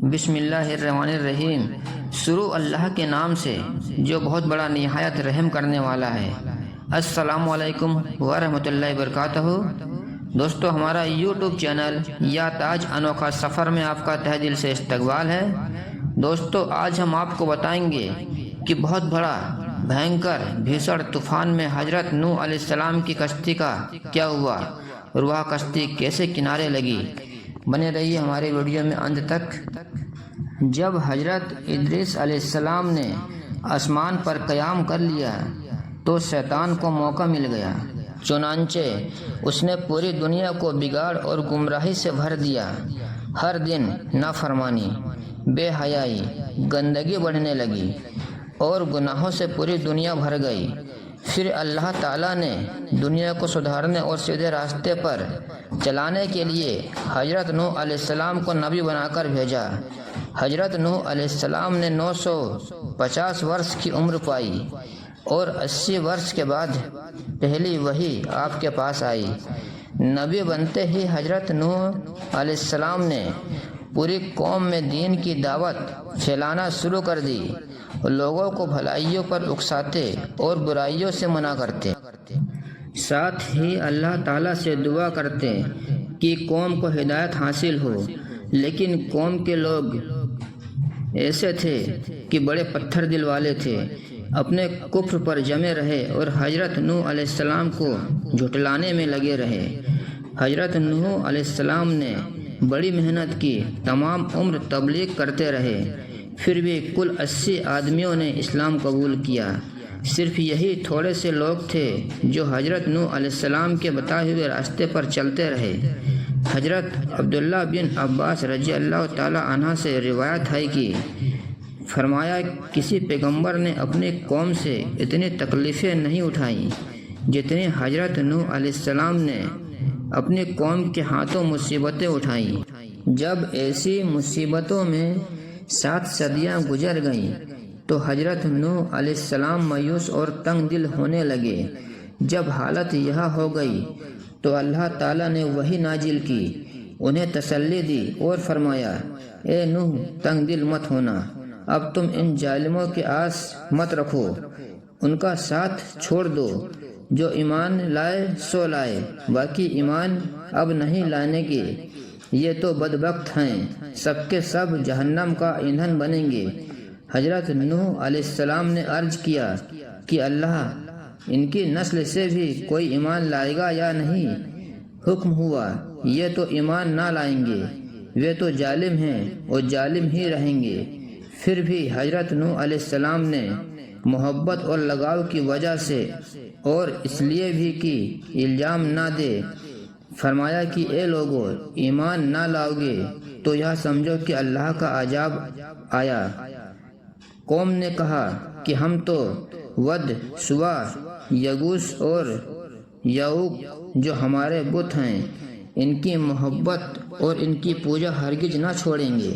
بسم اللہ الرحمن الرحیم۔ شروع اللہ کے نام سے جو بہت بڑا نہایت رحم کرنے والا ہے۔ السلام علیکم ورحمۃ اللہ وبرکاتہ۔ دوستو، ہمارا یوٹیوب چینل یا تاج انوکھا سفر میں آپ کا تہہ دل سے استقبال ہے۔ دوستو، آج ہم آپ کو بتائیں گے کہ بہت بڑا بھینکر بھیسڑ طوفان میں حضرت نوح علیہ السلام کی کشتی کا کیا ہوا اور وہ کشتی کیسے کنارے لگی۔ بنے رہیے ہمارے ویڈیو میں اند تک۔ جب حضرت ادریس علیہ السلام نے آسمان پر قیام کر لیا تو شیطان کو موقع مل گیا، چنانچہ اس نے پوری دنیا کو بگاڑ اور گمراہی سے بھر دیا۔ ہر دن نافرمانی، بے حیائی، گندگی بڑھنے لگی اور گناہوں سے پوری دنیا بھر گئی۔ پھر اللہ تعالیٰ نے دنیا کو سدھارنے اور سیدھے راستے پر چلانے کے لیے حضرت نوح علیہ السلام کو نبی بنا کر بھیجا۔ حضرت نوح علیہ السلام نے 950 برس کی عمر پائی اور 80 برس کے بعد پہلی وحی آپ کے پاس آئی۔ نبی بنتے ہی حضرت نوح علیہ السلام نے پوری قوم میں دین کی دعوت پھیلانا شروع کر دی، لوگوں کو بھلائیوں پر اکساتے اور برائیوں سے منع کرتے، ساتھ ہی اللہ تعالیٰ سے دعا کرتے کہ قوم کو ہدایت حاصل ہو۔ لیکن قوم کے لوگ ایسے تھے کہ بڑے پتھر دل والے تھے، اپنے کفر پر جمے رہے اور حضرت نوح علیہ السلام کو جھٹلانے میں لگے رہے۔ حضرت نوح علیہ السلام نے بڑی محنت کی، تمام عمر تبلیغ کرتے رہے، پھر بھی کل 80 آدمیوں نے اسلام قبول کیا۔ صرف یہی تھوڑے سے لوگ تھے جو حضرت نوح علیہ السلام کے بتائے ہوئے راستے پر چلتے رہے۔ حضرت عبداللہ بن عباس رضی اللہ تعالی عنہ سے روایت ہے کہ فرمایا، کسی پیغمبر نے اپنی قوم سے اتنی تکلیفیں نہیں اٹھائیں جتنی حضرت نوح علیہ السلام نے اپنی قوم کے ہاتھوں مصیبتیں اٹھائیں۔ جب ایسی مصیبتوں میں 7 صدیاں گزر گئیں تو حضرت نوح علیہ السلام مایوس اور تنگ دل ہونے لگے۔ جب حالت یہ ہو گئی تو اللہ تعالیٰ نے وحی نازل کی، انہیں تسلی دی اور فرمایا، اے نوح، تنگ دل مت ہونا، اب تم ان ظالموں کی آس مت رکھو، ان کا ساتھ چھوڑ دو۔ جو ایمان لائے سو لائے، باقی ایمان اب نہیں لانے کے، یہ تو بدبخت ہیں، سب کے سب جہنم کا ایندھن بنیں گے۔ حضرت نوح علیہ السلام نے عرض کیا کہ اللہ، ان کی نسل سے بھی کوئی ایمان لائے گا یا نہیں؟ حکم ہوا، یہ تو ایمان نہ لائیں گے، وہ تو ظالم ہیں اور ظالم ہی رہیں گے۔ پھر بھی حضرت نوح علیہ السلام نے محبت اور لگاؤ کی وجہ سے اور اس لیے بھی کہ الزام نہ دے، فرمایا کہ اے لوگو، ایمان نہ لاؤ گے تو یہ سمجھو کہ اللہ کا عذاب آیا۔ قوم نے کہا کہ ہم تو ود، سوا، یغوث اور یعوق جو ہمارے بت ہیں، ان کی محبت اور ان کی پوجا ہرگز نہ چھوڑیں گے۔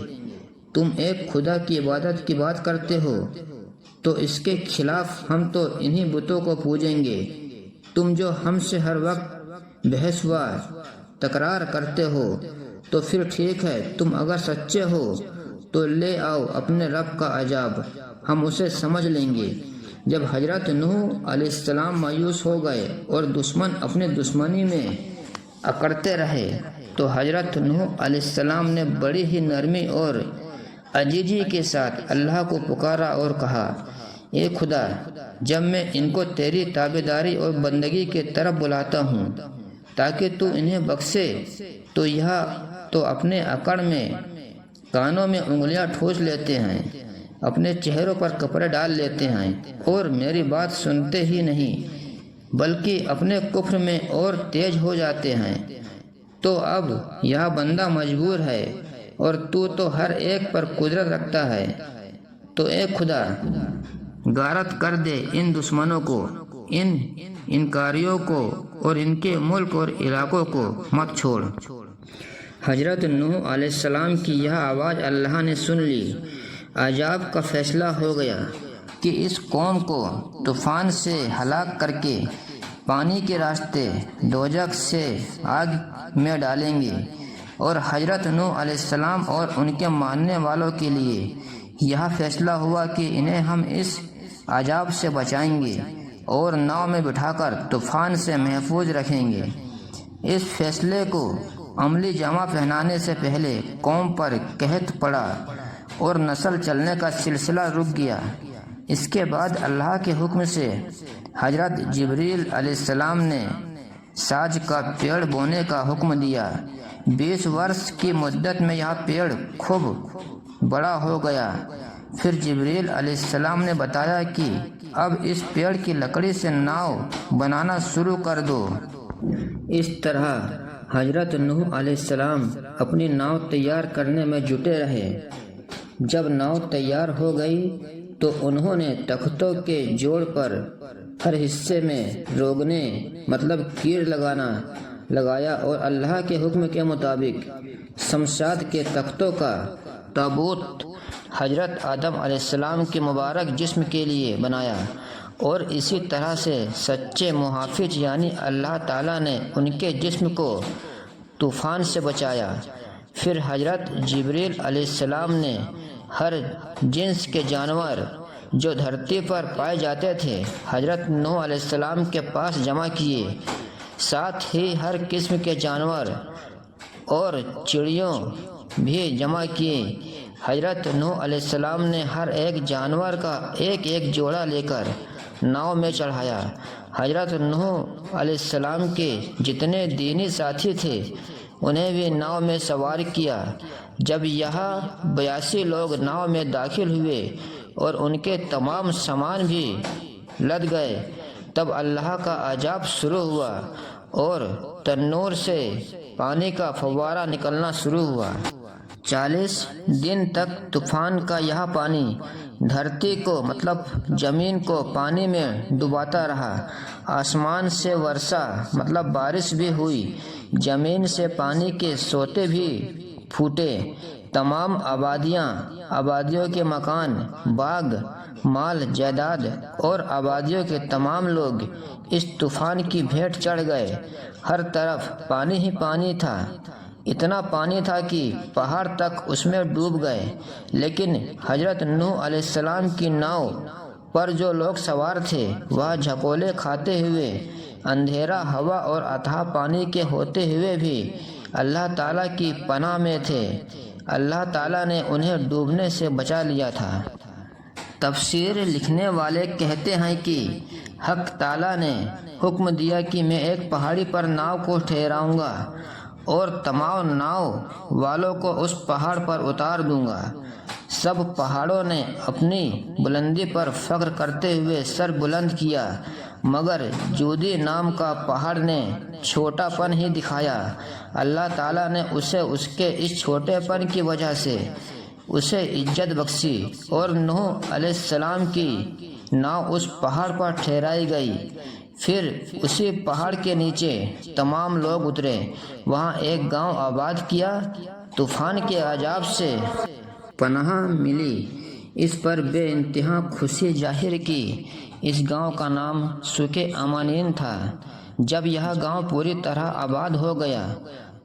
تم ایک خدا کی عبادت کی بات کرتے ہو تو اس کے خلاف ہم تو انہی بتوں کو پوجیں گے۔ تم جو ہم سے ہر وقت بحث و تکرار کرتے ہو تو پھر ٹھیک ہے، تم اگر سچے ہو تو لے آؤ اپنے رب کا عذاب، ہم اسے سمجھ لیں گے۔ جب حضرت نوح علیہ السلام مایوس ہو گئے اور دشمن اپنے دشمنی میں اکڑتے رہے تو حضرت نوح علیہ السلام نے بڑی ہی نرمی اور عجیزی کے ساتھ اللہ کو پکارا اور کہا، اے خدا، جب میں ان کو تیری تابعداری اور بندگی کی طرف بلاتا ہوں تاکہ تو انہیں بخشے، تو یہ تو اپنے اکڑ میں کانوں میں انگلیاں ٹھوس لیتے ہیں، اپنے چہروں پر کپڑے ڈال لیتے ہیں اور میری بات سنتے ہی نہیں بلکہ اپنے کفر میں اور تیز ہو جاتے ہیں۔ تو اب یہ بندہ مجبور ہے اور تو ہر ایک پر قدرت رکھتا ہے، تو اے خدا، غارت کر دے ان دشمنوں کو، ان انکاریوں کو اور ان کے ملک اور علاقوں کو مت چھوڑ۔ حضرت نوح علیہ السلام کی یہ آواز اللہ نے سن لی۔ عذاب کا فیصلہ ہو گیا کہ اس قوم کو طوفان سے ہلاک کر کے پانی کے راستے دوزخ سے آگ میں ڈالیں گے اور حضرت نوح علیہ السلام اور ان کے ماننے والوں کے لیے یہ فیصلہ ہوا کہ انہیں ہم اس عذاب سے بچائیں گے اور ناؤ میں بٹھا کر طوفان سے محفوظ رکھیں گے۔ اس فیصلے کو عملی جامہ پہنانے سے پہلے قوم پر قحط پڑا اور نسل چلنے کا سلسلہ رک گیا۔ اس کے بعد اللہ کے حکم سے حضرت جبریل علیہ السلام نے ساج کا پیڑ بونے کا حکم دیا۔ 20 برس کی مدت میں یہ پیڑ خوب بڑا ہو گیا۔ پھر جبریل علیہ السلام نے بتایا کہ اب اس پیڑ کی لکڑی سے ناؤ بنانا شروع کر دو۔ اس طرح حضرت نوح علیہ السلام اپنی ناؤ تیار کرنے میں جٹے رہے۔ جب ناؤ تیار ہو گئی تو انہوں نے تختوں کے جوڑ پر ہر حصے میں روغنے مطلب کیر لگایا اور اللہ کے حکم کے مطابق شمشاد کے تختوں کا تابوت حضرت آدم علیہ السلام کے مبارک جسم کے لیے بنایا، اور اسی طرح سے سچے محافظ یعنی اللہ تعالیٰ نے ان کے جسم کو طوفان سے بچایا۔ پھر حضرت جبریل علیہ السلام نے ہر جنس کے جانور جو دھرتی پر پائے جاتے تھے حضرت نوح علیہ السلام کے پاس جمع کیے، ساتھ ہی ہر قسم کے جانور اور چڑیوں بھی جمع کیے۔ حضرت نوح علیہ السلام نے ہر ایک جانور کا ایک ایک جوڑا لے کر ناؤ میں چڑھایا۔ حضرت نوح علیہ السلام کے جتنے دینی ساتھی تھے انہیں بھی ناؤ میں سوار کیا۔ جب یہاں 82 لوگ ناؤ میں داخل ہوئے اور ان کے تمام سامان بھی لد گئے، تب اللہ کا عذاب شروع ہوا اور تنور سے پانی کا فوارہ نکلنا شروع ہوا۔ 40 دن تک طوفان کا یہ پانی دھرتی کو مطلب زمین کو پانی میں ڈباتا رہا۔ آسمان سے ورشا مطلب بارش بھی ہوئی، زمین سے پانی کے سوتے بھی پھوٹے۔ تمام آبادیوں کے مکان، باغ، مال جائیداد اور آبادیوں کے تمام لوگ اس طوفان کی بھیٹ چڑھ گئے۔ ہر طرف پانی ہی پانی تھا، اتنا پانی تھا کہ پہاڑ تک اس میں ڈوب گئے۔ لیکن حضرت نوح علیہ السلام کی ناؤ پر جو لوگ سوار تھے وہ جھپولے کھاتے ہوئے، اندھیرا ہوا اور اتھاہ پانی کے ہوتے ہوئے بھی اللہ تعالیٰ کی پناہ میں تھے۔ اللہ تعالیٰ نے انہیں ڈوبنے سے بچا لیا تھا۔ تفسیر لکھنے والے کہتے ہیں کہ حق تعالیٰ نے حکم دیا کہ میں ایک پہاڑی پر ناؤ کو ٹھہراؤں گا اور تمام ناؤ والوں کو اس پہاڑ پر اتار دوں گا۔ سب پہاڑوں نے اپنی بلندی پر فخر کرتے ہوئے سر بلند کیا، مگر جودی نام کا پہاڑ نے چھوٹا پن ہی دکھایا۔ اللہ تعالیٰ نے اسے اس کے اس چھوٹے پن کی وجہ سے اسے عزت بخشی اور نوح علیہ السلام کی ناؤ اس پہاڑ پر ٹھہرائی گئی۔ پھر اسی پہاڑ کے نیچے تمام لوگ اترے، وہاں ایک گاؤں آباد کیا۔ طوفان کے عذاب سے پناہ ملی، اس پر بے انتہا خوشی ظاہر کی۔ اس گاؤں کا نام سوک امانین تھا۔ جب یہ گاؤں پوری طرح آباد ہو گیا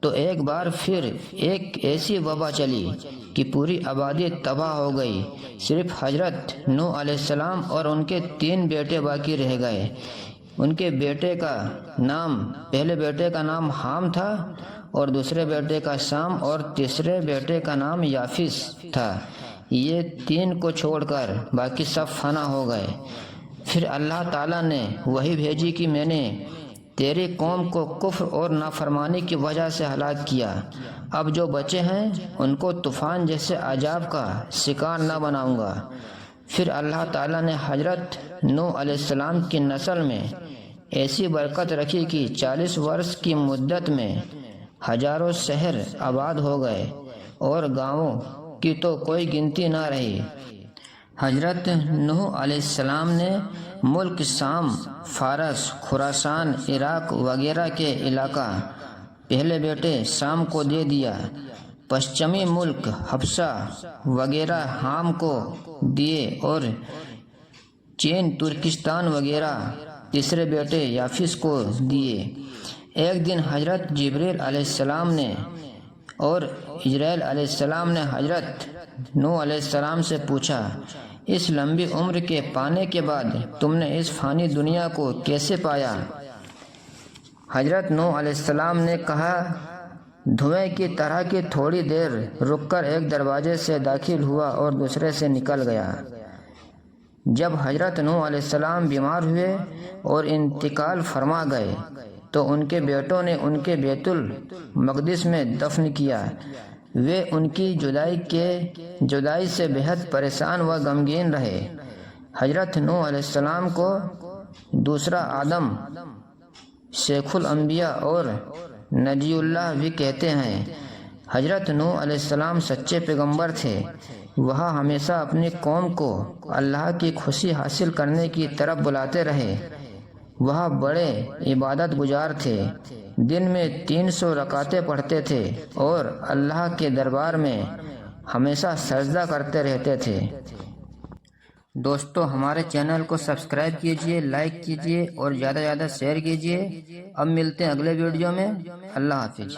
تو ایک بار پھر ایک ایسی وبا چلی کہ پوری آبادی تباہ ہو گئی۔ صرف حضرت نوح علیہ السلام اور ان کے 3 بیٹے باقی رہ گئے۔ ان کے پہلے بیٹے کا نام حام تھا، اور دوسرے بیٹے کا شام، اور تیسرے بیٹے کا نام یافس تھا۔ یہ 3 کو چھوڑ کر باقی سب فنا ہو گئے۔ پھر اللہ تعالیٰ نے وحی بھیجی کہ میں نے تیری قوم کو کفر اور نافرمانی کی وجہ سے ہلاک کیا، اب جو بچے ہیں ان کو طوفان جیسے عذاب کا شکار نہ بناؤں گا۔ پھر اللہ تعالیٰ نے حضرت نوح علیہ السلام کی نسل میں ایسی برکت رکھی کہ 40 برس کی مدت میں ہزاروں شہر آباد ہو گئے اور گاؤں کی تو کوئی گنتی نہ رہی۔ حضرت نوح علیہ السلام نے ملک شام، فارس، خراسان، عراق وغیرہ کے علاقہ پہلے بیٹے شام کو دے دیا۔ پشچمی ملک حبشہ وغیرہ حام کو دیے اور چین، ترکستان وغیرہ تیسرے بیٹے یافس کو دیے۔ ایک دن حضرت جبریل علیہ السلام نے اور اجرائیل علیہ السلام نے حضرت نوح علیہ السلام سے پوچھا، اس لمبی عمر کے پانے کے بعد تم نے اس فانی دنیا کو کیسے پایا؟ حضرت نوح علیہ السلام نے کہا، دھوئیں کی طرح کی تھوڑی دیر رک کر ایک دروازے سے داخل ہوا اور دوسرے سے نکل گیا۔ جب حضرت نوح علیہ السلام بیمار ہوئے اور انتقال فرما گئے تو ان کے بیٹوں نے ان کے بیت المقدس میں دفن کیا۔ وہ ان کی جدائی سے بہت پریشان و غمگین رہے۔ حضرت نوح علیہ السلام کو دوسرا آدم، شیخ الانبیاء اور نجی اللہ بھی کہتے ہیں۔ حضرت نوح علیہ السلام سچے پیغمبر تھے۔ وہ ہمیشہ اپنی قوم کو اللہ کی خوشی حاصل کرنے کی طرف بلاتے رہے۔ وہ بڑے عبادت گزار تھے، دن میں 300 رکعتیں پڑھتے تھے اور اللہ کے دربار میں ہمیشہ سجدہ کرتے رہتے تھے۔ دوستو، ہمارے چینل کو سبسکرائب کیجئے، لائک کیجئے اور زیادہ سے زیادہ شیئر کیجئے۔ اب ملتے ہیں اگلے ویڈیو میں۔ اللہ حافظ۔